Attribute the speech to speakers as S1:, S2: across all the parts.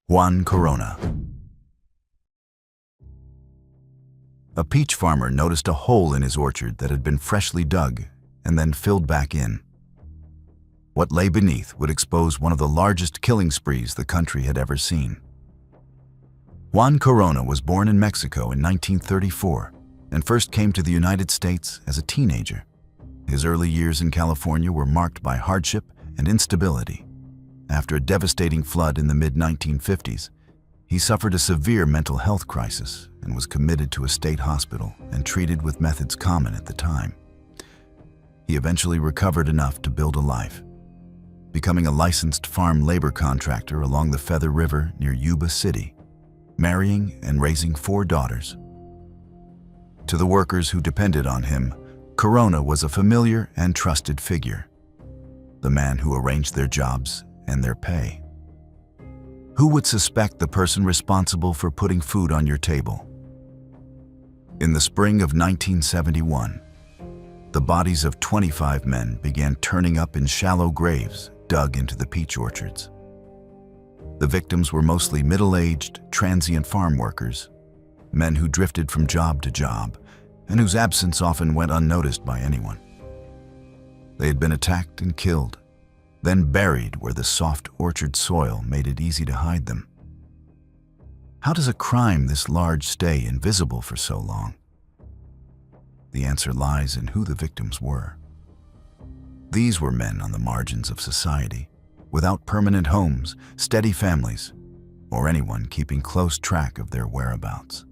S1: Juan Corona. A peach farmer noticed a hole in his orchard that had been freshly dug and then filled back in. What lay beneath would expose one of the largest killing sprees the country had ever seen. Juan Corona was born in Mexico in 1934 and first came to the United States as a teenager. His early years in California were marked by hardship and instability. After a devastating flood in the mid-1950s, he suffered a severe mental health crisis and was committed to a state hospital and treated with methods common at the time. He eventually recovered enough to build a life, becoming a licensed farm labor contractor along the Feather River near Yuba City, marrying and raising 4 daughters. To the workers who depended on him, Corona was a familiar and trusted figure, the man who arranged their jobs and their pay. Who would suspect the person responsible for putting food on your table? In the spring of 1971, the bodies of 25 men began turning up in shallow graves dug into the peach orchards. The victims were mostly middle-aged, transient farm workers, men who drifted from job to job and whose absence often went unnoticed by anyone. They had been attacked and killed, then buried where the soft orchard soil made it easy to hide them. How does a crime this large stay invisible for so long? The answer lies in who the victims were. These were men on the margins of society, without permanent homes, steady families, or anyone keeping close track of their whereabouts.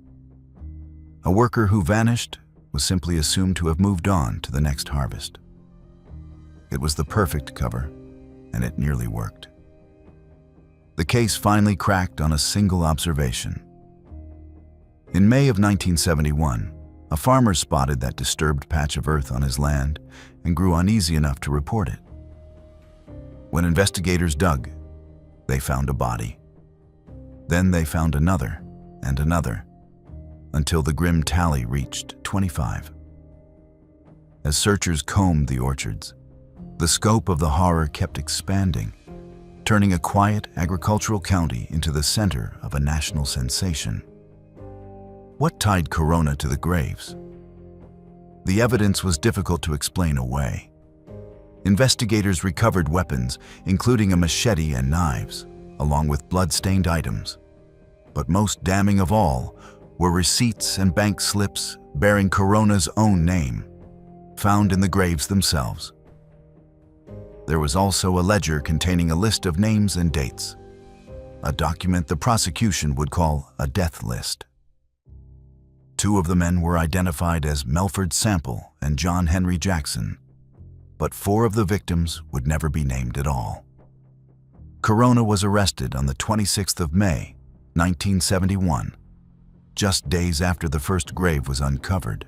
S1: A worker who vanished was simply assumed to have moved on to the next harvest. It was the perfect cover, and it nearly worked. The case finally cracked on a single observation. In May of 1971, a farmer spotted that disturbed patch of earth on his land and grew uneasy enough to report it. When investigators dug, they found a body. Then they found another and another, until the grim tally reached 25. As searchers combed the orchards, the scope of the horror kept expanding, turning a quiet agricultural county into the center of a national sensation. What tied Corona to the graves? The evidence was difficult to explain away. Investigators recovered weapons, including a machete and knives, along with blood-stained items. But most damning of all were receipts and bank slips bearing Corona's own name, found in the graves themselves. There was also a ledger containing a list of names and dates, a document the prosecution would call a death list. 2 of the men were identified as Melford Sample and John Henry Jackson, but 4 of the victims would never be named at all. Corona was arrested on the 26th of May, 1971, just days after the first grave was uncovered.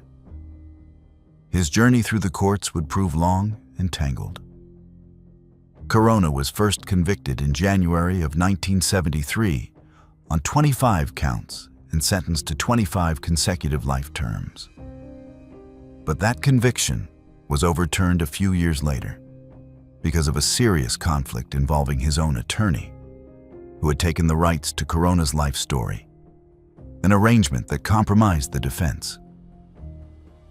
S1: His journey through the courts would prove long and tangled. Corona was first convicted in January of 1973 on 25 counts and sentenced to 25 consecutive life terms. But that conviction was overturned a few years later because of a serious conflict involving his own attorney, who had taken the rights to Corona's life story, an arrangement that compromised the defense.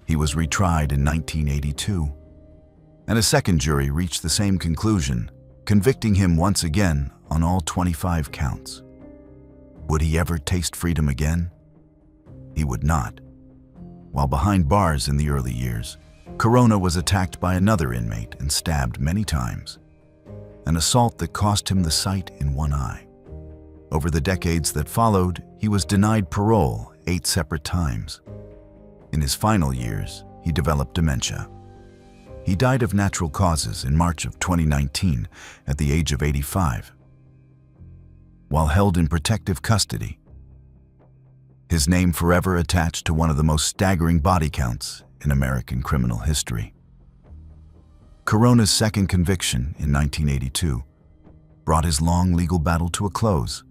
S1: He was retried in 1982, and a second jury reached the same conclusion, convicting him once again on all 25 counts. Would he ever taste freedom again? He would not. While behind bars in the early years, Corona was attacked by another inmate and stabbed many times, an assault that cost him the sight in one eye. Over the decades that followed, he was denied parole 8 separate times. In his final years, he developed dementia. He died of natural causes in March of 2019 at the age of 85, while held in protective custody. His name forever attached to one of the most staggering body counts in American criminal history. Corona's second conviction in 1982 brought his long legal battle to a close,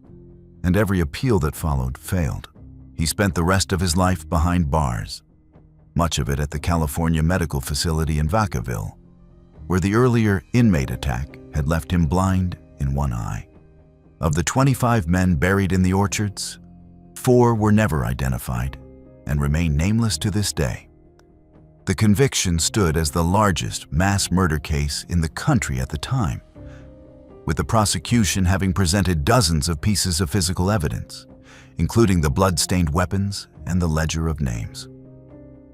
S1: and every appeal that followed failed. He spent the rest of his life behind bars, much of it at the California Medical Facility in Vacaville, where the earlier inmate attack had left him blind in one eye. Of the 25 men buried in the orchards, 4 were never identified and remain nameless to this day. The conviction stood as the largest mass murder case in the country at the time, with the prosecution having presented dozens of pieces of physical evidence, including the blood-stained weapons and the ledger of names.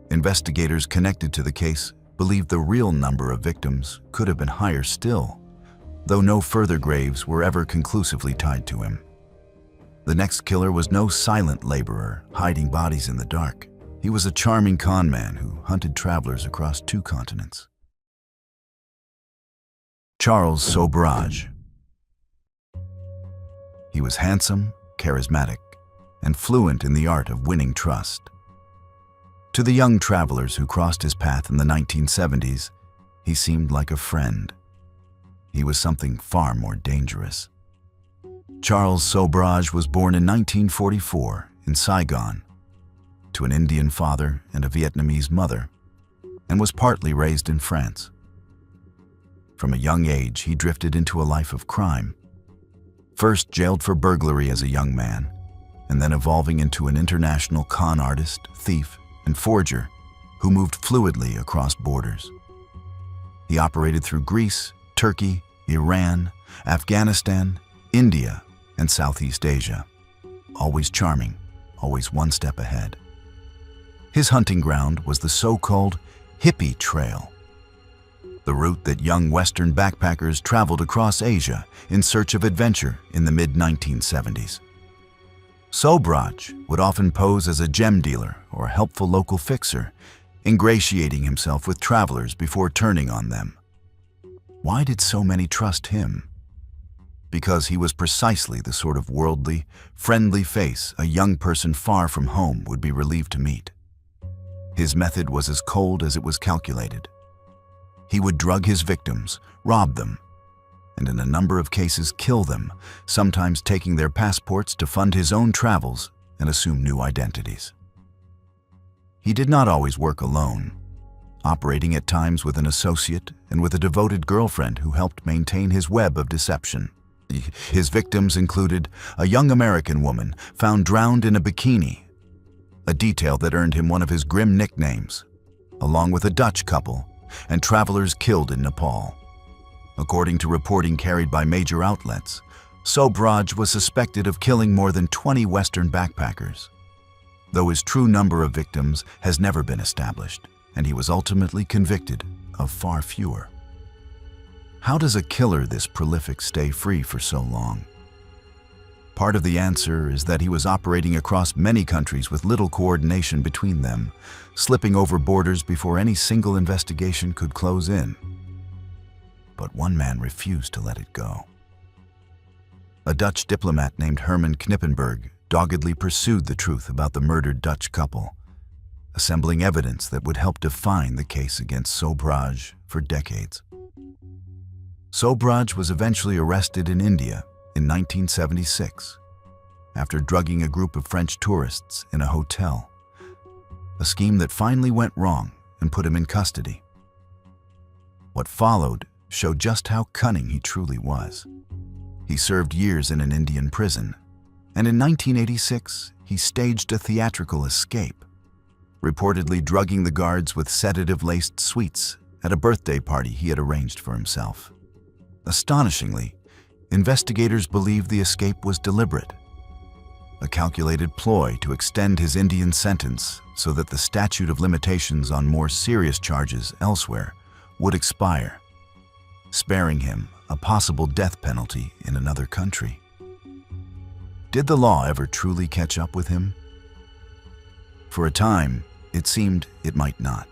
S1: Investigators connected to the case believed the real number of victims could have been higher still, though no further graves were ever conclusively tied to him. The next killer was no silent laborer hiding bodies in the dark. He was a charming con man who hunted travelers across 2 continents. Charles Sobhraj. He was handsome, charismatic, and fluent in the art of winning trust. To the young travelers who crossed his path in the 1970s, he seemed like a friend. He was something far more dangerous. Charles Sobhraj was born in 1944 in Saigon to an Indian father and a Vietnamese mother, and was partly raised in France. From a young age, he drifted into a life of crime, first jailed for burglary as a young man, and then evolving into an international con artist, thief, and forger who moved fluidly across borders. He operated through Greece, Turkey, Iran, Afghanistan, India, and Southeast Asia. Always charming, always one step ahead. His hunting ground was the so-called hippie trail, the route that young Western backpackers traveled across Asia in search of adventure in the mid-1970s. Sobhraj would often pose as a gem dealer or a helpful local fixer, ingratiating himself with travelers before turning on them. Why did so many trust him? Because he was precisely the sort of worldly, friendly face a young person far from home would be relieved to meet. His method was as cold as it was calculated. He would drug his victims, rob them, and in a number of cases kill them, sometimes taking their passports to fund his own travels and assume new identities. He did not always work alone, operating at times with an associate and with a devoted girlfriend who helped maintain his web of deception. His victims included a young American woman found drowned in a bikini, a detail that earned him one of his grim nicknames, along with a Dutch couple and travelers killed in Nepal. According to reporting carried by major outlets, Sobhraj was suspected of killing more than 20 Western backpackers, though his true number of victims has never been established, and he was ultimately convicted of far fewer. How does a killer this prolific stay free for so long? Part of the answer is that he was operating across many countries with little coordination between them, slipping over borders before any single investigation could close in. But one man refused to let it go. A Dutch diplomat named Herman Knippenberg doggedly pursued the truth about the murdered Dutch couple, assembling evidence that would help define the case against Sobhraj for decades. Sobhraj was eventually arrested in India in 1976 after drugging a group of French tourists in a hotel, a scheme that finally went wrong and put him in custody. What followed showed just how cunning he truly was. He served years in an Indian prison, and in 1986 he staged a theatrical escape, reportedly drugging the guards with sedative-laced sweets at a birthday party he had arranged for himself. Astonishingly, investigators believe the escape was deliberate, a calculated ploy to extend his Indian sentence so that the statute of limitations on more serious charges elsewhere would expire, sparing him a possible death penalty in another country. Did the law ever truly catch up with him? For a time, it seemed it might not.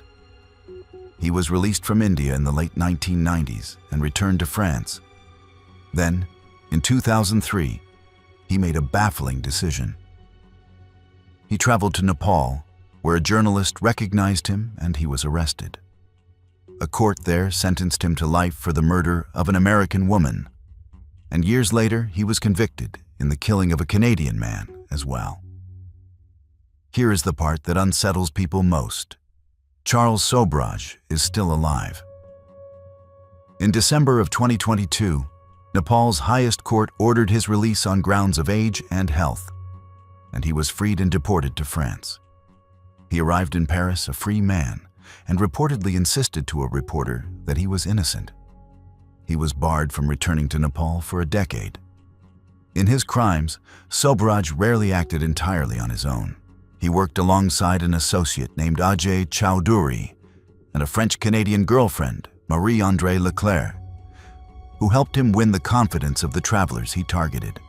S1: He was released from India in the late 1990s and returned to France. Then, in 2003, he made a baffling decision. He traveled to Nepal, where a journalist recognized him and he was arrested. A court there sentenced him to life for the murder of an American woman, and years later he was convicted in the killing of a Canadian man as well. Here is the part that unsettles people most. Charles Sobhraj is still alive. In December of 2022, Nepal's highest court ordered his release on grounds of age and health, and he was freed and deported to France. He arrived in Paris a free man and reportedly insisted to a reporter that he was innocent. He was barred from returning to Nepal for a decade. In his crimes, Sobraj rarely acted entirely on his own. He worked alongside an associate named Ajay Chowdhury and a French-Canadian girlfriend, Marie-André Leclerc, who helped him win the confidence of the travelers he targeted.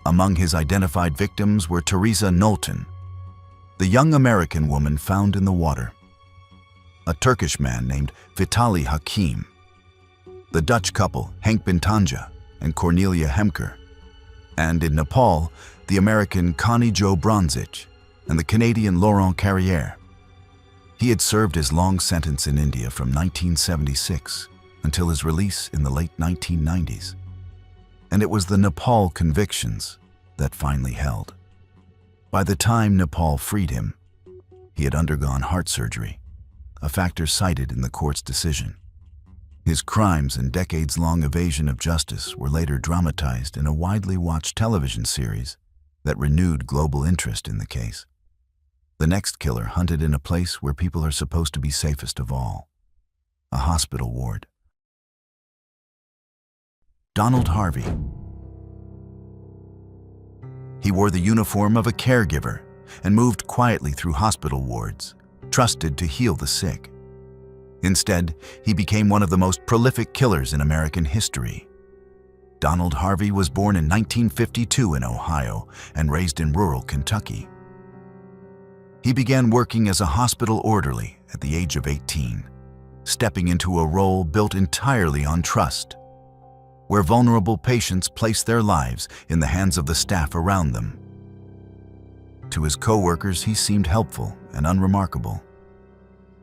S1: Among his identified victims were Teresa Knowlton, the young American woman found in the water, a Turkish man named Vitali Hakim, the Dutch couple Henk Bintanja and Cornelia Hemker, and in Nepal, the American Connie Jo Bronzich and the Canadian Laurent Carrière. He had served his long sentence in India from 1976 until his release in the late 1990s. And it was the Nepal convictions that finally held. By the time Nepal freed him, he had undergone heart surgery, a factor cited in the court's decision. His crimes and decades-long evasion of justice were later dramatized in a widely watched television series that renewed global interest in the case. The next killer hunted in a place where people are supposed to be safest of all, a hospital ward. Donald Harvey. He wore the uniform of a caregiver and moved quietly through hospital wards, trusted to heal the sick. Instead, he became one of the most prolific killers in American history. Donald Harvey was born in 1952 in Ohio and raised in rural Kentucky. He began working as a hospital orderly at the age of 18, stepping into a role built entirely on trust, where vulnerable patients placed their lives in the hands of the staff around them. To his co-workers, he seemed helpful and unremarkable.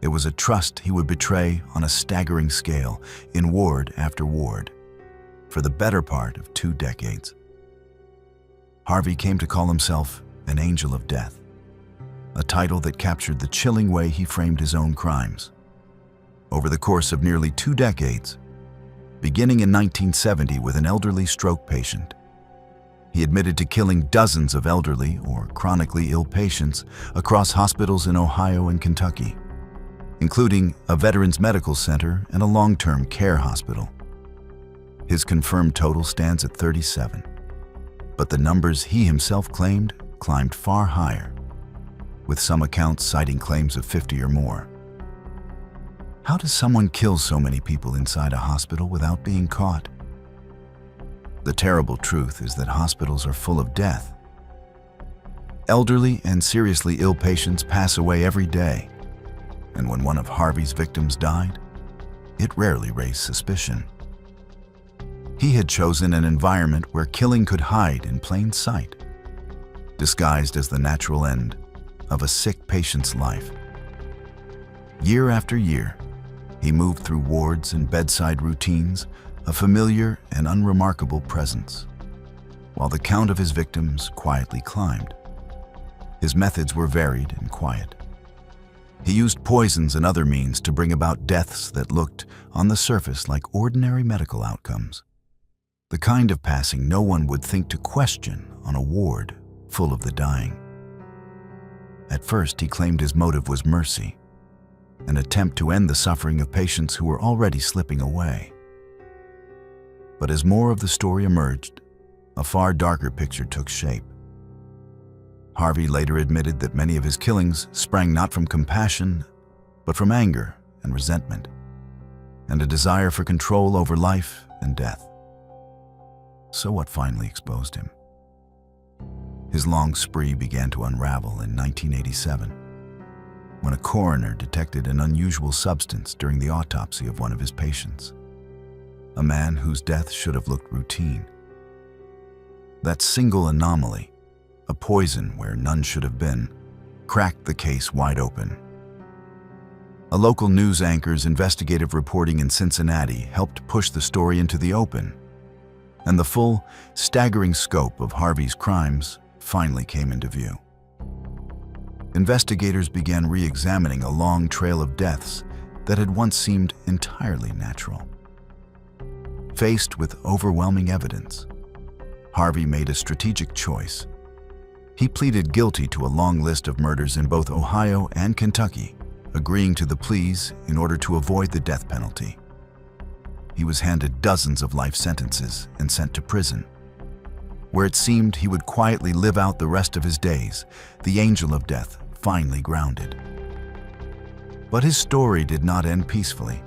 S1: It was a trust he would betray on a staggering scale in ward after ward for the better part of 2 decades. Harvey came to call himself an angel of death, a title that captured the chilling way he framed his own crimes. Over the course of nearly 2 decades, beginning in 1970 with an elderly stroke patient, he admitted to killing dozens of elderly or chronically ill patients across hospitals in Ohio and Kentucky, including a veterans medical center and a long-term care hospital. His confirmed total stands at 37, but the numbers he himself claimed climbed far higher, with some accounts citing claims of 50 or more. How does someone kill so many people inside a hospital without being caught? The terrible truth is that hospitals are full of death. Elderly and seriously ill patients pass away every day, and when one of Harvey's victims died, it rarely raised suspicion. He had chosen an environment where killing could hide in plain sight, disguised as the natural end of a sick patient's life. Year after year, he moved through wards and bedside routines, a familiar and unremarkable presence, while the count of his victims quietly climbed. His methods were varied and quiet. He used poisons and other means to bring about deaths that looked, on the surface, like ordinary medical outcomes. The kind of passing no one would think to question on a ward full of the dying. At first, he claimed his motive was mercy, an attempt to end the suffering of patients who were already slipping away. But as more of the story emerged, a far darker picture took shape. Harvey later admitted that many of his killings sprang not from compassion, but from anger and resentment, and a desire for control over life and death. So what finally exposed him? His long spree began to unravel in 1987, when a coroner detected an unusual substance during the autopsy of one of his patients, a man whose death should have looked routine. That single anomaly, a poison where none should have been, cracked the case wide open. A local news anchor's investigative reporting in Cincinnati helped push the story into the open, and the full, staggering scope of Harvey's crimes finally came into view. Investigators began re-examining a long trail of deaths that had once seemed entirely natural. Faced with overwhelming evidence, Harvey made a strategic choice. He pleaded guilty to a long list of murders in both Ohio and Kentucky, agreeing to the pleas in order to avoid the death penalty. He was handed dozens of life sentences and sent to prison, where it seemed he would quietly live out the rest of his days, the angel of death finally grounded. But his story did not end peacefully.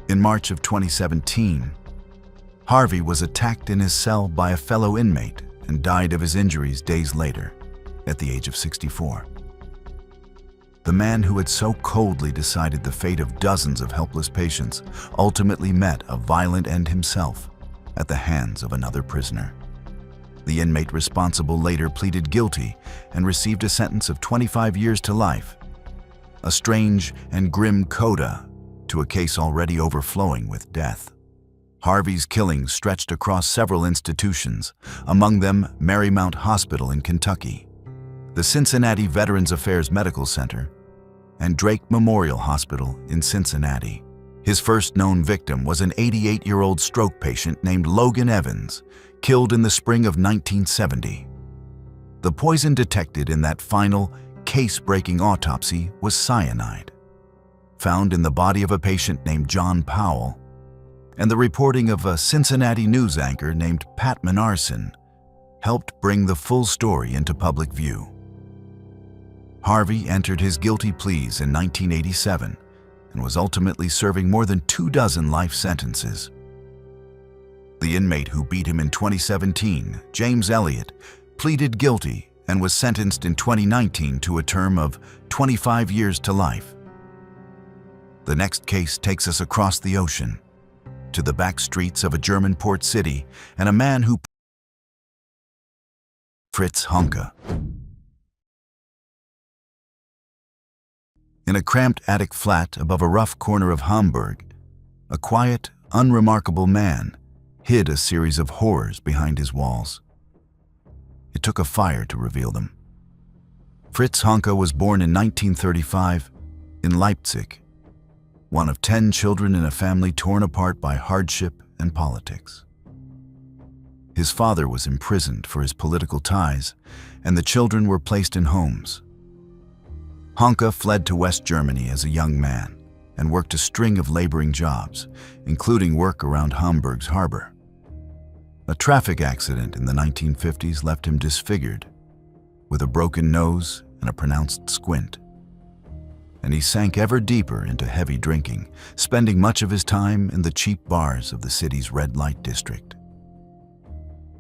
S1: In March of 2017, Harvey was attacked in his cell by a fellow inmate and died of his injuries days later, at the age of 64. The man who had so coldly decided the fate of dozens of helpless patients ultimately met a violent end himself at the hands of another prisoner. The inmate responsible later pleaded guilty and received a sentence of 25 years to life, a strange and grim coda to a case already overflowing with death. Harvey's killings stretched across several institutions, among them Marymount Hospital in Kentucky, the Cincinnati Veterans Affairs Medical Center, and Drake Memorial Hospital in Cincinnati. His first known victim was an 88-year-old stroke patient named Logan Evans, killed in the spring of 1970. The poison detected in that final, case-breaking autopsy was cyanide, found in the body of a patient named John Powell, and the reporting of a Cincinnati news anchor named Pat Menarson helped bring the full story into public view. Harvey entered his guilty pleas in 1987 and was ultimately serving more than 24 life sentences. The inmate who beat him in 2017, James Elliott, pleaded guilty and was sentenced in 2019 to a term of 25 years to life. The next case takes us across the ocean, to the back streets of a German port city, and a man who Fritz Honka. In a cramped attic flat above a rough corner of Hamburg, a quiet, unremarkable man hid a series of horrors behind his walls. It took a fire to reveal them. Fritz Honka was born in 1935 in Leipzig, one of 10 children in a family torn apart by hardship and politics. His father was imprisoned for his political ties, and the children were placed in homes. Honka fled to West Germany as a young man and worked a string of laboring jobs, including work around Hamburg's harbor. A traffic accident in the 1950s left him disfigured, with a broken nose and a pronounced squint. And he sank ever deeper into heavy drinking, spending much of his time in the cheap bars of the city's red light district.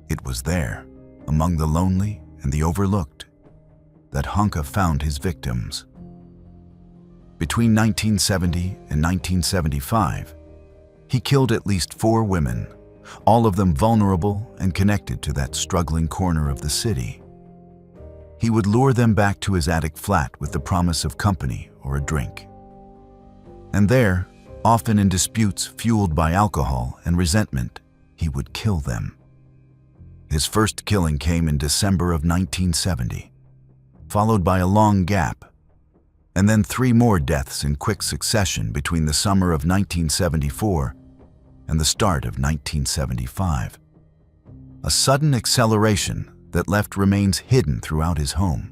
S1: It was there, among the lonely and the overlooked, that Honka found his victims. Between 1970 and 1975, he killed at least 4 women, all of them vulnerable and connected to that struggling corner of the city. He would lure them back to his attic flat with the promise of company or a drink. And there, often in disputes fueled by alcohol and resentment, he would kill them. His first killing came in December of 1970, followed by a long gap, and then 3 more deaths in quick succession between the summer of 1974 and the start of 1975. A sudden acceleration that left remains hidden throughout his home.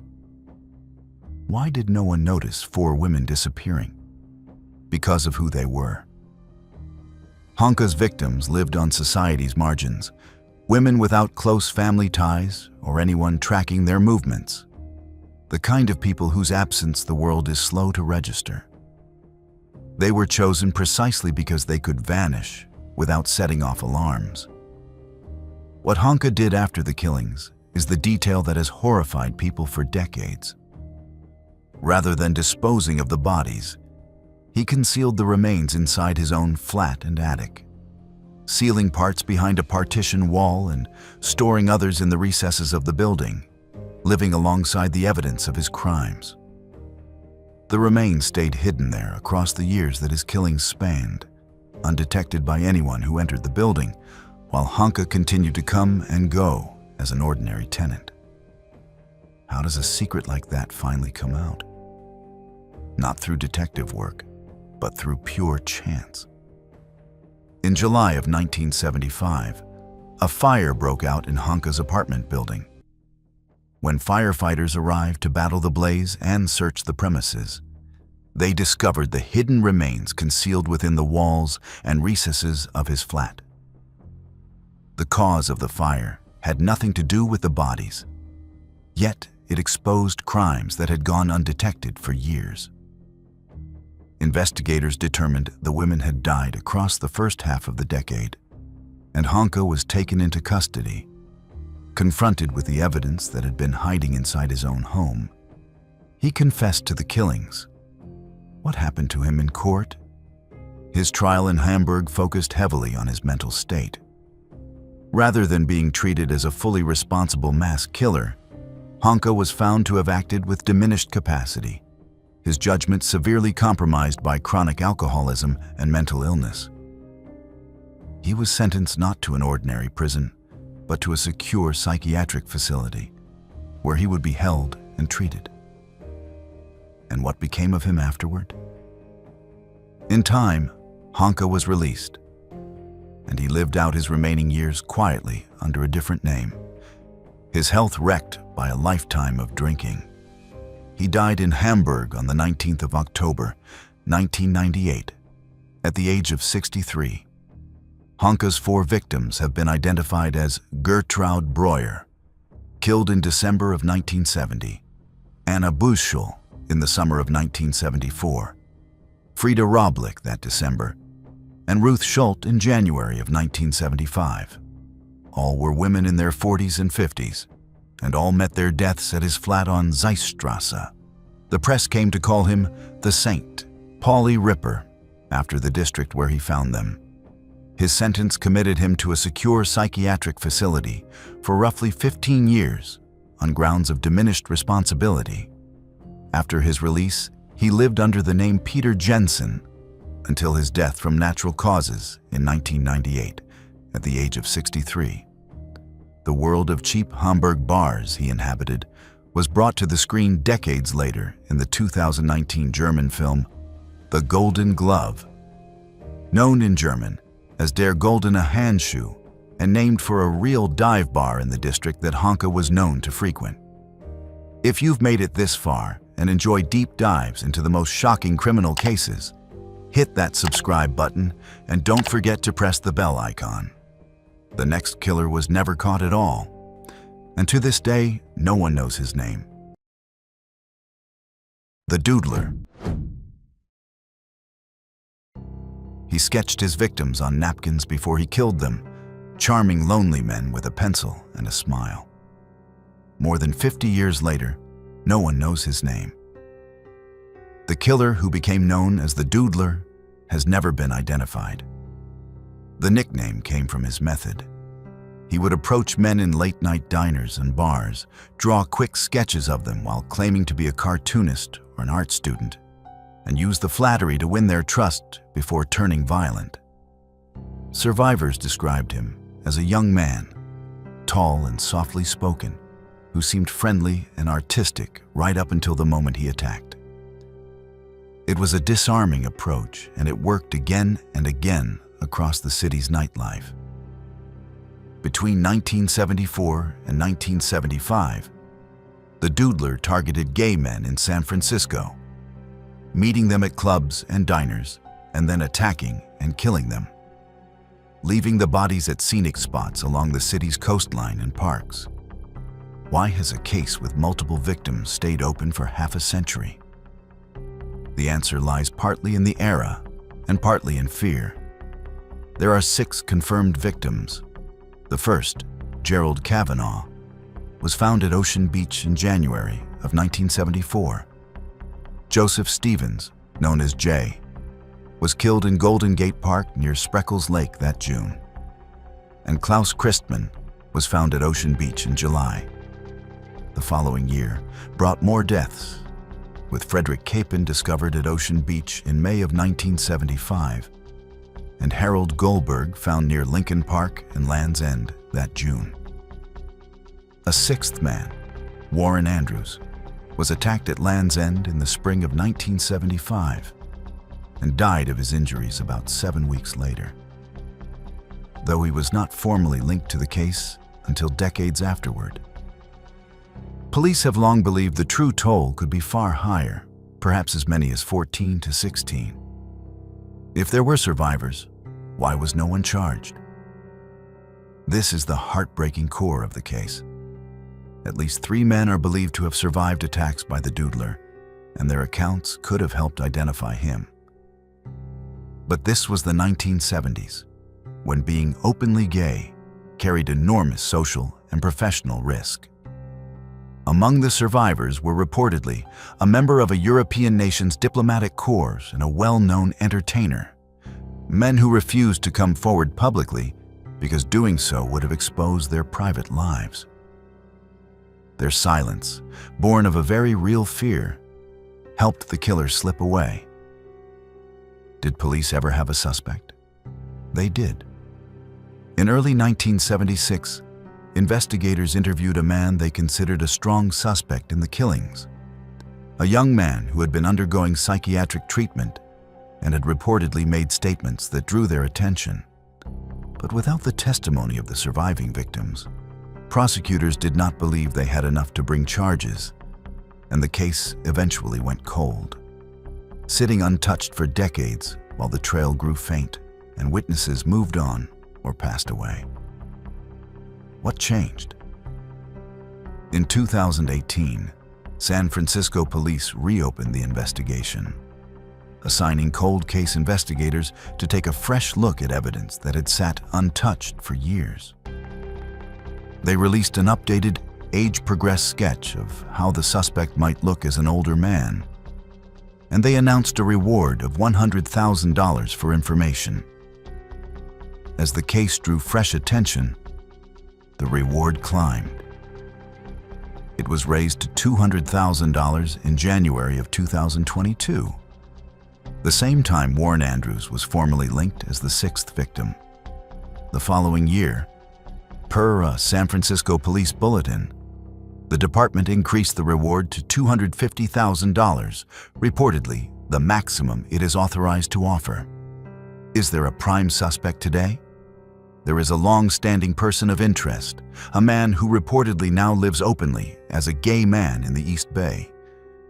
S1: Why did no one notice 4 women disappearing? Because of who they were. Honka's victims lived on society's margins, women without close family ties or anyone tracking their movements. The kind of people whose absence the world is slow to register. They were chosen precisely because they could vanish without setting off alarms. What Honka did after the killings is the detail that has horrified people for decades. Rather than disposing of the bodies, he concealed the remains inside his own flat and attic, sealing parts behind a partition wall and storing others in the recesses of the building, living alongside the evidence of his crimes. The remains stayed hidden there across the years that his killings spanned, undetected by anyone who entered the building, while Honka continued to come and go as an ordinary tenant. How does a secret like that finally come out? Not through detective work, but through pure chance. In July of 1975, a fire broke out in Hanke's apartment building. When firefighters arrived to battle the blaze and search the premises, they discovered the hidden remains concealed within the walls and recesses of his flat. The cause of the fire had nothing to do with the bodies, yet it exposed crimes that had gone undetected for years. Investigators determined the women had died across the first half of the decade, and Hanke was taken into custody. Confronted with the evidence that had been hiding inside his own home, he confessed to the killings. What happened to him in court? His trial in Hamburg focused heavily on his mental state. Rather than being treated as a fully responsible mass killer, Hanke was found to have acted with diminished capacity, his judgment severely compromised by chronic alcoholism and mental illness. He was sentenced not to an ordinary prison, but to a secure psychiatric facility, where he would be held and treated. And what became of him afterward? In time, Hanke was released, and he lived out his remaining years quietly under a different name, his health wrecked by a lifetime of drinking. He died in Hamburg on the 19th of October, 1998, at the age of 63. Hanke's 4 victims have been identified as Gertraud Breuer, killed in December of 1970, Anna Buschel in the summer of 1974, Frieda Roblick that December, and Ruth Schult in January of 1975. All were women in their 40s and 50s, and all met their deaths at his flat on Zeissstrasse. The press came to call him the Saint, Pauli Ripper, after the district where he found them. His sentence committed him to a secure psychiatric facility for roughly 15 years on grounds of diminished responsibility. After his release, he lived under the name Peter Jensen until his death from natural causes in 1998 at the age of 63. The world of cheap Hamburg bars he inhabited was brought to the screen decades later in the 2019 German film The Golden Glove. Known in German as Der Goldene Handschuh and named for a real dive bar in the district that Hanke was known to frequent. If you've made it this far and enjoy deep dives into the most shocking criminal cases, hit that subscribe button and don't forget to press the bell icon. The next killer was never caught at all, and to this day, no one knows his name. The Doodler. He sketched his victims on napkins before he killed them, charming lonely men with a pencil and a smile. More than 50 years later, no one knows his name. The killer, who became known as the Doodler, has never been identified. The nickname came from his method. He would approach men in late-night diners and bars, draw quick sketches of them while claiming to be a cartoonist or an art student, and use the flattery to win their trust before turning violent. Survivors described him as a young man, tall and softly spoken, who seemed friendly and artistic right up until the moment he attacked. It was a disarming approach, and it worked again and again across the city's nightlife. Between 1974 and 1975, the Doodler targeted gay men in San Francisco, meeting them at clubs and diners, and then attacking and killing them, leaving the bodies at scenic spots along the city's coastline and parks. Why has a case with multiple victims stayed open for half a century? The answer lies partly in the era and partly in fear. There are 6 confirmed victims. The first, Gerald Kavanaugh, was found at Ocean Beach in January of 1974. Joseph Stevens, known as Jay, was killed in Golden Gate Park near Spreckles Lake that June. And Klaus Christmann was found at Ocean Beach in July. The following year brought more deaths, with Frederick Capin discovered at Ocean Beach in May of 1975, and Harold Goldberg found near Lincoln Park and Land's End that June. A 6th man, Warren Andrews, was attacked at Land's End in the spring of 1975 and died of his injuries about 7 weeks later. though he was not formally linked to the case until decades afterward. Police have long believed the true toll could be far higher, perhaps as many as 14 to 16. If there were survivors, why was no one charged? This is the heartbreaking core of the case. At least 3 men are believed to have survived attacks by the doodler, and their accounts could have helped identify him. But this was the 1970s, when being openly gay carried enormous social and professional risk. Among the survivors were reportedly a member of a European nation's diplomatic corps and a well-known entertainer, men who refused to come forward publicly because doing so would have exposed their private lives. Their silence, born of a very real fear, helped the killer slip away. Did police ever have a suspect? They did. In early 1976, investigators interviewed a man they considered a strong suspect in the killings. A young man who had been undergoing psychiatric treatment and had reportedly made statements that drew their attention. But without the testimony of the surviving victims, prosecutors did not believe they had enough to bring charges, and the case eventually went cold, sitting untouched for decades while the trail grew faint and witnesses moved on or passed away. What changed? In 2018, San Francisco police reopened the investigation, assigning cold case investigators to take a fresh look at evidence that had sat untouched for years. They released an updated, age-progressed sketch of how the suspect might look as an older man, and they announced a reward of $100,000 for information. As the case drew fresh attention, the reward climbed. It was raised to $200,000 in January of 2022, the same time Warren Andrews was formally linked as the 6th victim. The following year, per a San Francisco police bulletin, the department increased the reward to $250,000, reportedly the maximum it is authorized to offer. Is there a prime suspect today? There is a long-standing person of interest, a man who reportedly now lives openly as a gay man in the East Bay,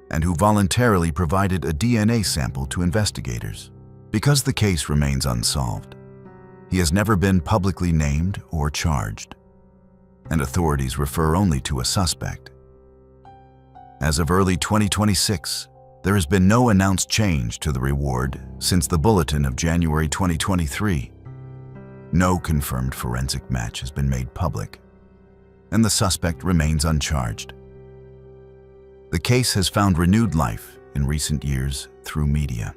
S1: and who voluntarily provided a DNA sample to investigators. Because the case remains unsolved, he has never been publicly named or charged, and authorities refer only to a suspect. As of early 2026, there has been no announced change to the reward since the bulletin of January 2023. No confirmed forensic match has been made public, and the suspect remains uncharged. The case has found renewed life in recent years through media.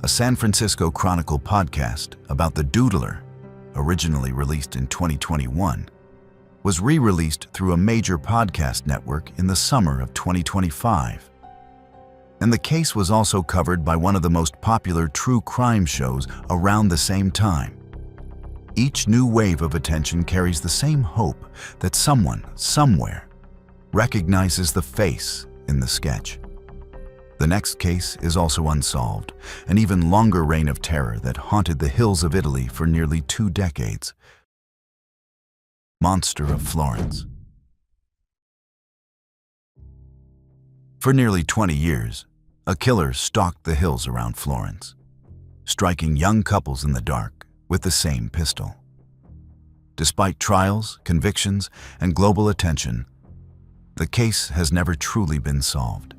S1: A San Francisco Chronicle podcast about the Doodler, originally released in 2021, was re-released through a major podcast network in the summer of 2025. And the case was also covered by one of the most popular true crime shows around the same time. Each new wave of attention carries the same hope that someone, somewhere, recognizes the face in the sketch. The next case is also unsolved, an even longer reign of terror that haunted the hills of Italy for nearly 2 decades. Monster of Florence. For nearly 20 years, a killer stalked the hills around Florence, striking young couples in the dark with the same pistol. Despite trials, convictions, and global attention, the case has never truly been solved.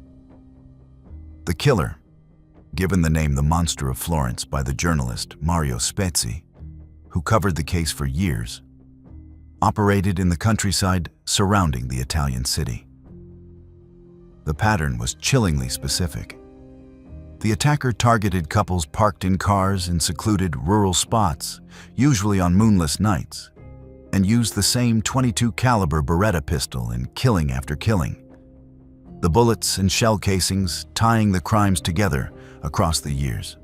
S1: The killer, given the name the Monster of Florence by the journalist Mario Spezzi, who covered the case for years, operated in the countryside surrounding the Italian city. The pattern was chillingly specific. The attacker targeted couples parked in cars in secluded rural spots, usually on moonless nights, and used the same .22 caliber Beretta pistol in killing after killing, the bullets and shell casings tying the crimes together across the years.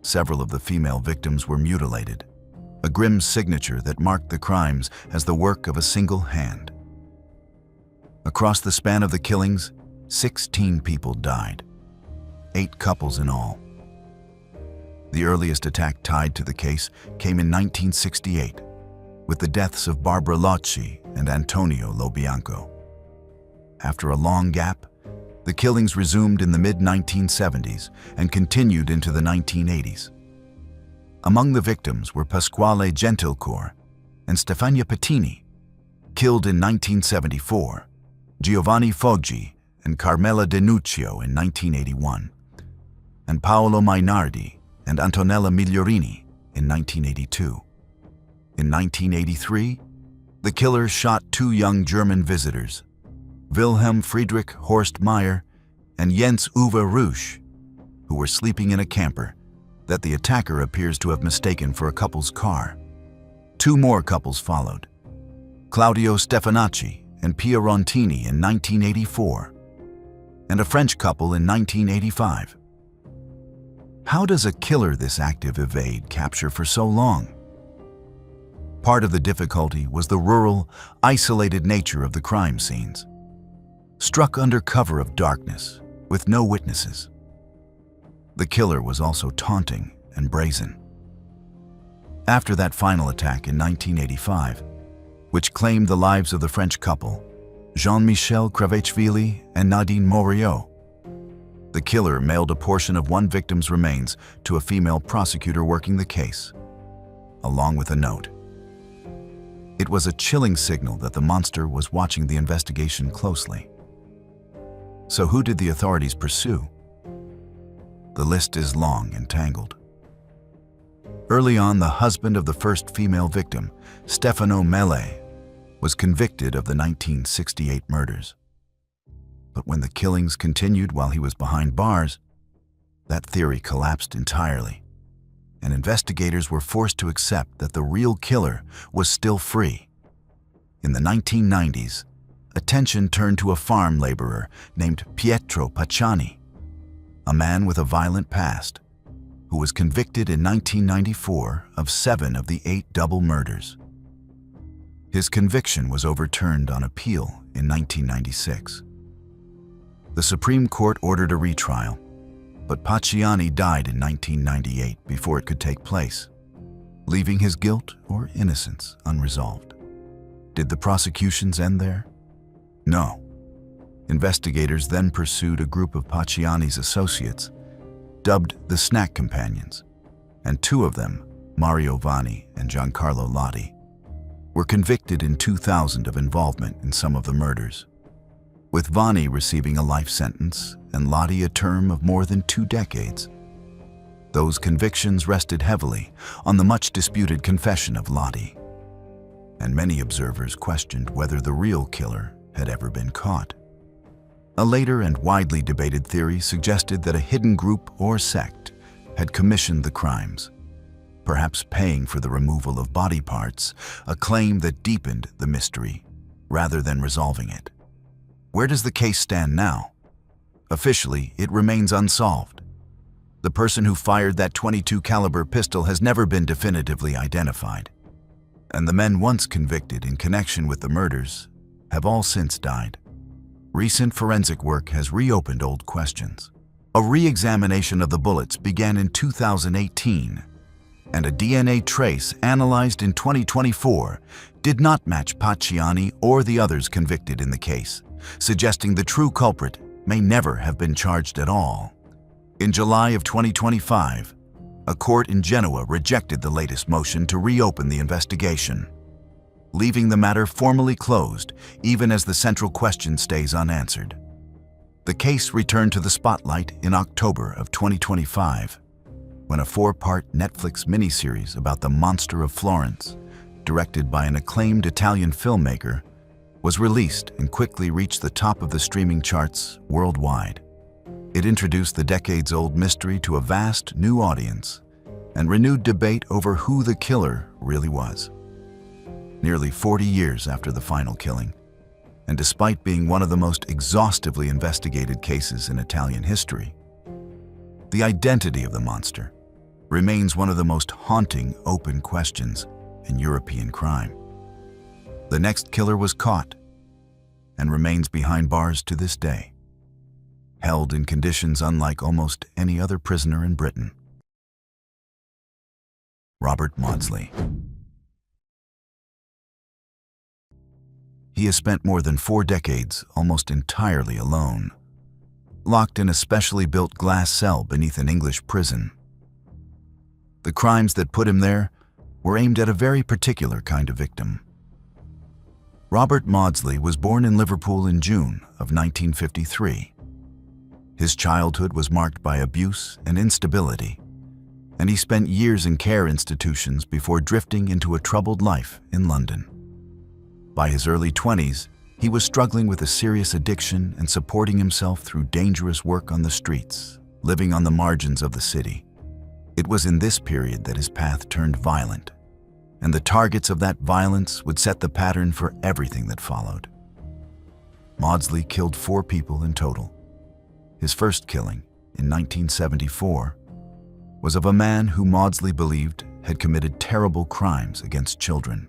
S1: Several of the female victims were mutilated, a grim signature that marked the crimes as the work of a single hand. Across the span of the killings, 16 people died, 8 couples in all. The earliest attack tied to the case came in 1968, with the deaths of Barbara Locci and Antonio Lobianco. After a long gap, the killings resumed in the mid-1970s and continued into the 1980s. Among the victims were Pasquale Gentilcore and Stefania Pettini, killed in 1974, Giovanni Foggi and Carmela Denuccio in 1981, and Paolo Mainardi and Antonella Migliorini in 1982. In 1983, the killers shot two young German visitors, Wilhelm Friedrich Horst Meyer and Jens Uwe Rusch, who were sleeping in a camper that the attacker appears to have mistaken for a couple's car. Two more couples followed, Claudio Stefanacci and Pia Rontini in 1984, and a French couple in 1985. How does a killer this active evade capture for so long? Part of the difficulty was the rural, isolated nature of the crime scenes, struck under cover of darkness with no witnesses. The killer was also taunting and brazen. After that final attack in 1985, which claimed the lives of the French couple, Jean-Michel Kravechvili and Nadine Moreau, the killer mailed a portion of one victim's remains to a female prosecutor working the case, along with a note. It was a chilling signal that the monster was watching the investigation closely. So who did the authorities pursue? The list is long and tangled. Early on, the husband of the first female victim, Stefano Mele, was convicted of the 1968 murders. But when the killings continued while he was behind bars, that theory collapsed entirely, and investigators were forced to accept that the real killer was still free. In the 1990s, attention turned to a farm laborer named Pietro Pacciani, a man with a violent past, who was convicted in 1994 of 7 of the 8 double murders. His conviction was overturned on appeal in 1996. The Supreme Court ordered a retrial, but Pacciani died in 1998 before it could take place, leaving his guilt or innocence unresolved. Did the prosecutions end there? No. Investigators then pursued a group of Pacciani's associates, dubbed the Snack Companions, and 2 of them, Mario Vanni and Giancarlo Lotti, were convicted in 2000 of involvement in some of the murders, with Vanni receiving a life sentence and Lotti a term of more than 2 decades. Those convictions rested heavily on the much-disputed confession of Lotti, and many observers questioned whether the real killer had ever been caught. A later and widely debated theory suggested that a hidden group or sect had commissioned the crimes, perhaps paying for the removal of body parts, a claim that deepened the mystery rather than resolving it. Where does the case stand now? Officially, it remains unsolved. The person who fired that .22 caliber pistol has never been definitively identified, and the men once convicted in connection with the murders have all since died. Recent forensic work has reopened old questions. A re-examination of the bullets began in 2018, and a DNA trace analyzed in 2024 did not match Pacciani or the others convicted in the case, suggesting the true culprit may never have been charged at all. In July of 2025, a court in Genoa rejected the latest motion to reopen the investigation, leaving the matter formally closed even as the central question stays unanswered. The case returned to the spotlight in October of 2025, when a 4-part Netflix miniseries about the Monster of Florence, directed by an acclaimed Italian filmmaker, was released and quickly reached the top of the streaming charts worldwide. It introduced the decades-old mystery to a vast new audience and renewed debate over who the killer really was. Nearly 40 years after the final killing, and despite being one of the most exhaustively investigated cases in Italian history, the identity of the monster remains one of the most haunting open questions in European crime. The next killer was caught and remains behind bars to this day, held in conditions unlike almost any other prisoner in Britain. Robert Maudsley. He has spent more than 4 decades almost entirely alone, locked in a specially built glass cell beneath an English prison. The crimes that put him there were aimed at a very particular kind of victim. Robert Maudsley was born in Liverpool in June of 1953. His childhood was marked by abuse and instability, and he spent years in care institutions before drifting into a troubled life in London. By his early 20s, he was struggling with a serious addiction and supporting himself through dangerous work on the streets, living on the margins of the city. It was in this period that his path turned violent, and the targets of that violence would set the pattern for everything that followed. Maudsley killed 4 people in total. His first killing, in 1974, was of a man who Maudsley believed had committed terrible crimes against children.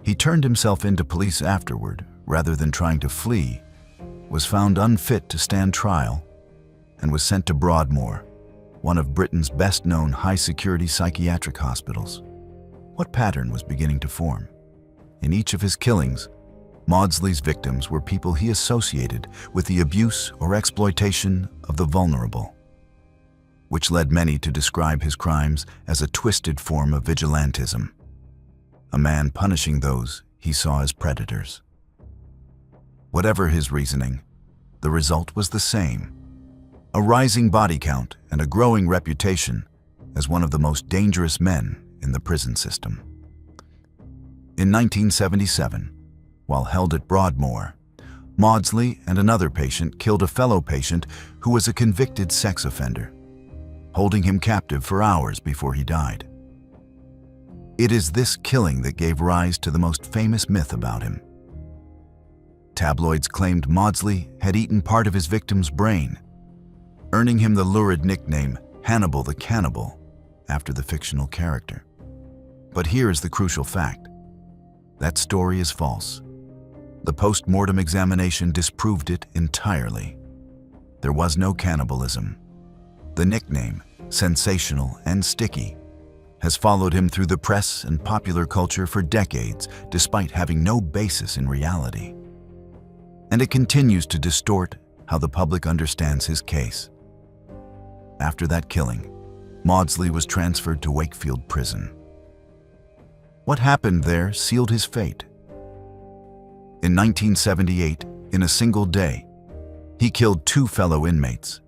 S1: He turned himself into police afterward, rather than trying to flee, was found unfit to stand trial, and was sent to Broadmoor, one of Britain's best-known high-security psychiatric hospitals. What pattern was beginning to form? In each of his killings, Maudsley's victims were people he associated with the abuse or exploitation of the vulnerable, which led many to describe his crimes as a twisted form of vigilantism, a man punishing those he saw as predators. Whatever his reasoning, the result was the same: a rising body count and a growing reputation as one of the most dangerous men in the prison system. In 1977, while held at Broadmoor, Maudsley and another patient killed a fellow patient who was a convicted sex offender, holding him captive for hours before he died. It is this killing that gave rise to the most famous myth about him. Tabloids claimed Maudsley had eaten part of his victim's brain, earning him the lurid nickname Hannibal the Cannibal after the fictional character. But here is the crucial fact: that story is false. The post-mortem examination disproved it entirely. There was no cannibalism. The nickname, sensational and sticky, has followed him through the press and popular culture for decades, despite having no basis in reality. And it continues to distort how the public understands his case. After that killing, Maudsley was transferred to Wakefield Prison. What happened there sealed his fate. In 1978, in a single day, he killed 2 fellow inmates,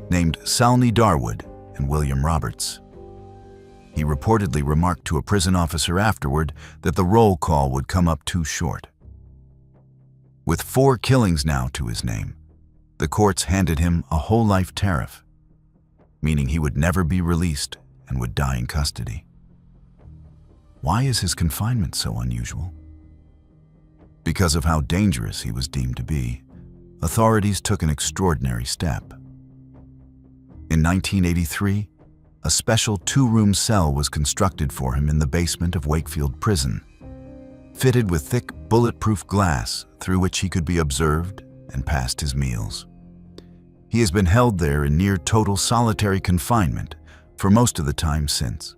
S1: named Salney Darwood and William Roberts. He reportedly remarked to a prison officer afterward that the roll call would come up too short. With 4 killings now to his name, the courts handed him a whole life tariff, meaning he would never be released and would die in custody. Why is his confinement so unusual? Because of how dangerous he was deemed to be, authorities took an extraordinary step. In 1983, a special 2-room cell was constructed for him in the basement of Wakefield Prison, fitted with thick, bulletproof glass through which he could be observed and passed his meals. He has been held there in near total solitary confinement for most of the time since,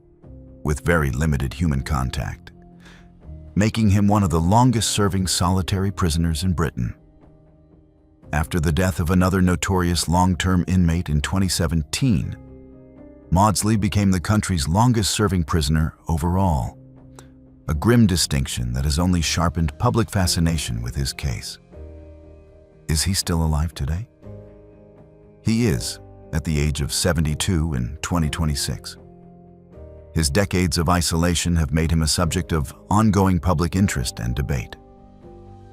S1: with very limited human contact, making him one of the longest-serving solitary prisoners in Britain. After the death of another notorious long-term inmate in 2017, Maudsley became the country's longest-serving prisoner overall, a grim distinction that has only sharpened public fascination with his case. Is he still alive today? He is, at the age of 72 in 2026. His decades of isolation have made him a subject of ongoing public interest and debate.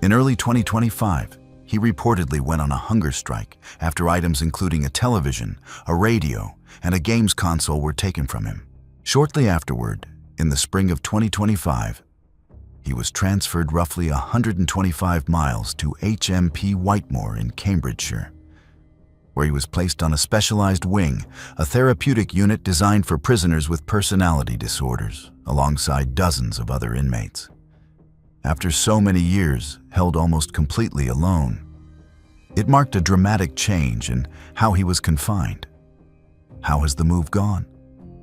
S1: In early 2025, he reportedly went on a hunger strike after items including a television, a radio, and a games console were taken from him. Shortly afterward, in the spring of 2025, he was transferred roughly 125 miles to HMP Whitemoor in Cambridgeshire, where he was placed on a specialized wing, a therapeutic unit designed for prisoners with personality disorders, alongside dozens of other inmates. After so many years held almost completely alone, it marked a dramatic change in how he was confined. How has the move gone?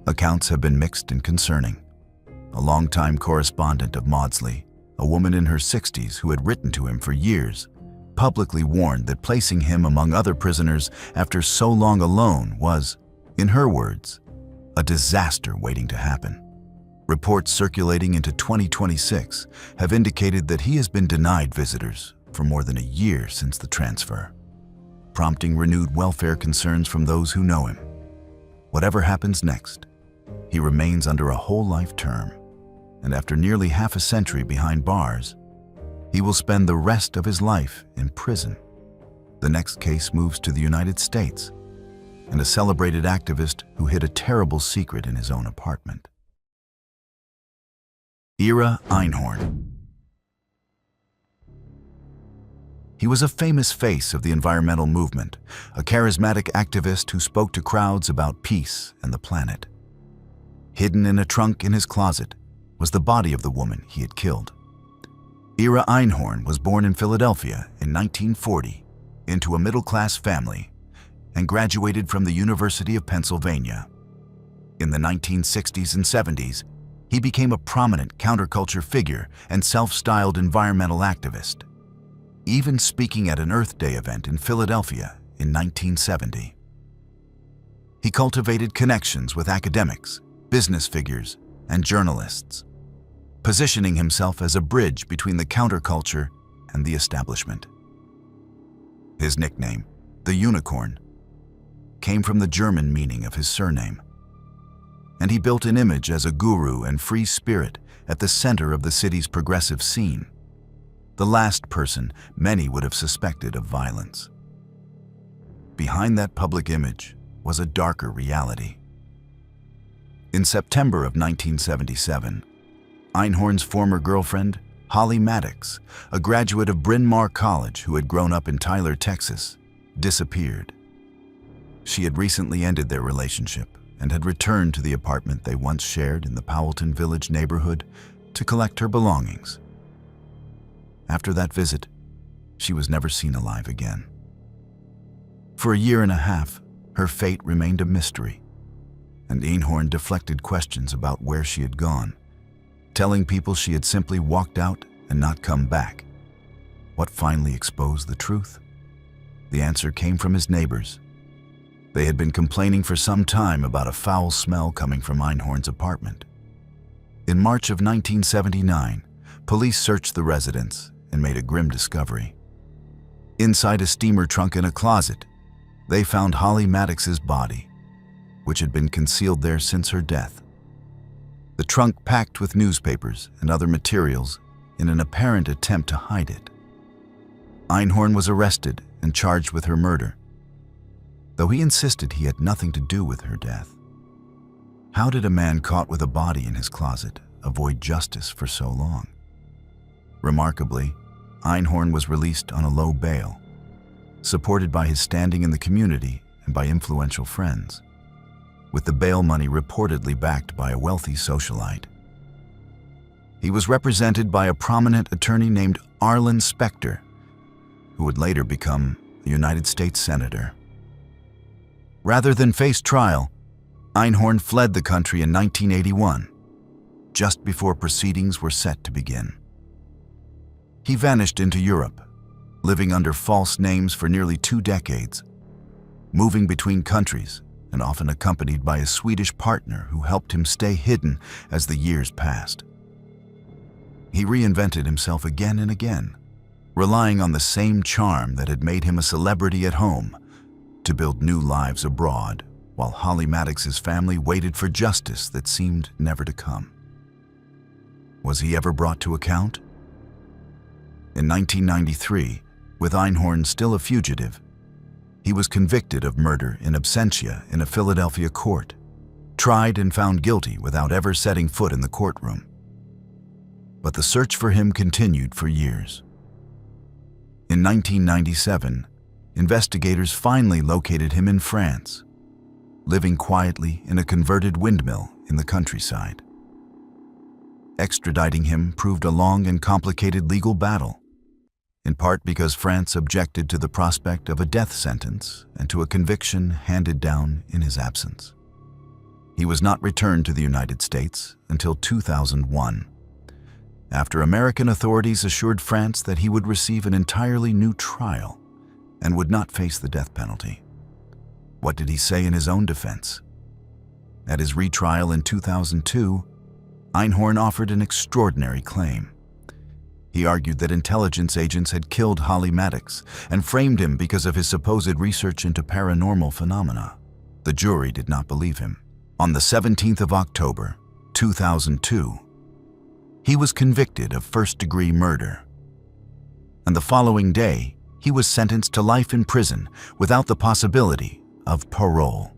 S1: Accounts have been mixed and concerning. A longtime correspondent of Maudsley, a woman in her 60s who had written to him for years, publicly warned that placing him among other prisoners after so long alone was, in her words, a disaster waiting to happen. Reports circulating into 2026 have indicated that he has been denied visitors for more than a year since the transfer, prompting renewed welfare concerns from those who know him. Whatever happens next, he remains under a whole life term, and after nearly half a century behind bars, he will spend the rest of his life in prison. The next case moves to the United States and a celebrated activist who hid a terrible secret in his own apartment. Ira Einhorn. He was a famous face of the environmental movement, a charismatic activist who spoke to crowds about peace and the planet. Hidden in a trunk in his closet was the body of the woman he had killed. Ira Einhorn was born in Philadelphia in 1940 into a middle-class family and graduated from the University of Pennsylvania. In the 1960s and 70s, he became a prominent counterculture figure and self-styled environmental activist, even speaking at an Earth Day event in Philadelphia in 1970. He cultivated connections with academics, business figures, and journalists, positioning himself as a bridge between the counterculture and the establishment. His nickname, the Unicorn, came from the German meaning of his surname, and he built an image as a guru and free spirit at the center of the city's progressive scene, the last person many would have suspected of violence. Behind that public image was a darker reality. In September of 1977, Einhorn's former girlfriend, Holly Maddox, a graduate of Bryn Mawr College who had grown up in Tyler, Texas, disappeared. She had recently ended their relationship and had returned to the apartment they once shared in the Powelton Village neighborhood to collect her belongings. After that visit, she was never seen alive again. For a year and a half, her fate remained a mystery, and Einhorn deflected questions about where she had gone, telling people she had simply walked out and not come back. What finally exposed the truth? The answer came from his neighbors. They had been complaining for some time about a foul smell coming from Einhorn's apartment. In March of 1979, police searched the residence and made a grim discovery. Inside a steamer trunk in a closet, they found Holly Maddox's body, which had been concealed there since her death. The trunk packed with newspapers and other materials in an apparent attempt to hide it. Einhorn was arrested and charged with her murder, though he insisted he had nothing to do with her death. How did a man caught with a body in his closet avoid justice for so long? Remarkably, Einhorn was released on a low bail, supported by his standing in the community and by influential friends, with the bail money reportedly backed by a wealthy socialite. He was represented by a prominent attorney named Arlen Specter, who would later become a United States Senator. Rather than face trial, Einhorn fled the country in 1981, just before proceedings were set to begin. He vanished into Europe, living under false names for nearly 2 decades, moving between countries and often accompanied by a Swedish partner who helped him stay hidden as the years passed. He reinvented himself again and again, relying on the same charm that had made him a celebrity at home to build new lives abroad, while Holly Maddox's family waited for justice that seemed never to come. Was he ever brought to account? In 1993, with Einhorn still a fugitive, he was convicted of murder in absentia in a Philadelphia court, tried and found guilty without ever setting foot in the courtroom. But the search for him continued for years. In 1997, investigators finally located him in France, living quietly in a converted windmill in the countryside. Extraditing him proved a long and complicated legal battle, in part because France objected to the prospect of a death sentence and to a conviction handed down in his absence. He was not returned to the United States until 2001, after American authorities assured France that he would receive an entirely new trial and would not face the death penalty. What did he say in his own defense? At his retrial in 2002, Einhorn offered an extraordinary claim. He argued that intelligence agents had killed Holly Maddox and framed him because of his supposed research into paranormal phenomena. The jury did not believe him. On the 17th of October, 2002, he was convicted of first-degree murder. And the following day, he was sentenced to life in prison without the possibility of parole.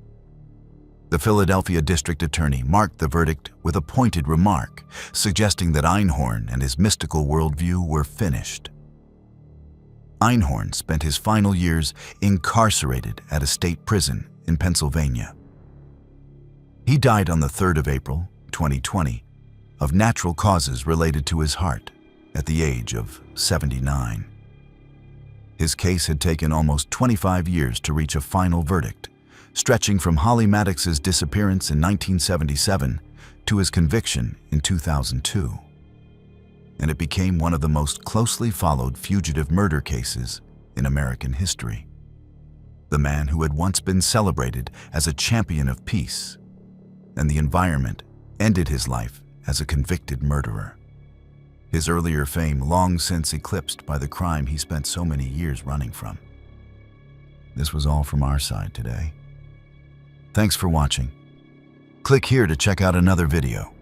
S1: The Philadelphia District Attorney marked the verdict with a pointed remark, suggesting that Einhorn and his mystical worldview were finished. Einhorn spent his final years incarcerated at a state prison in Pennsylvania. He died on the 3rd of April, 2020, of natural causes related to his heart at the age of 79. His case had taken almost 25 years to reach a final verdict, stretching from Holly Maddox's disappearance in 1977 to his conviction in 2002. And it became one of the most closely followed fugitive murder cases in American history. The man who had once been celebrated as a champion of peace and the environment ended his life as a convicted murderer. His earlier fame long since eclipsed by the crime he spent so many years running from. This was all from our side today. Thanks for watching. Click here to check out another video.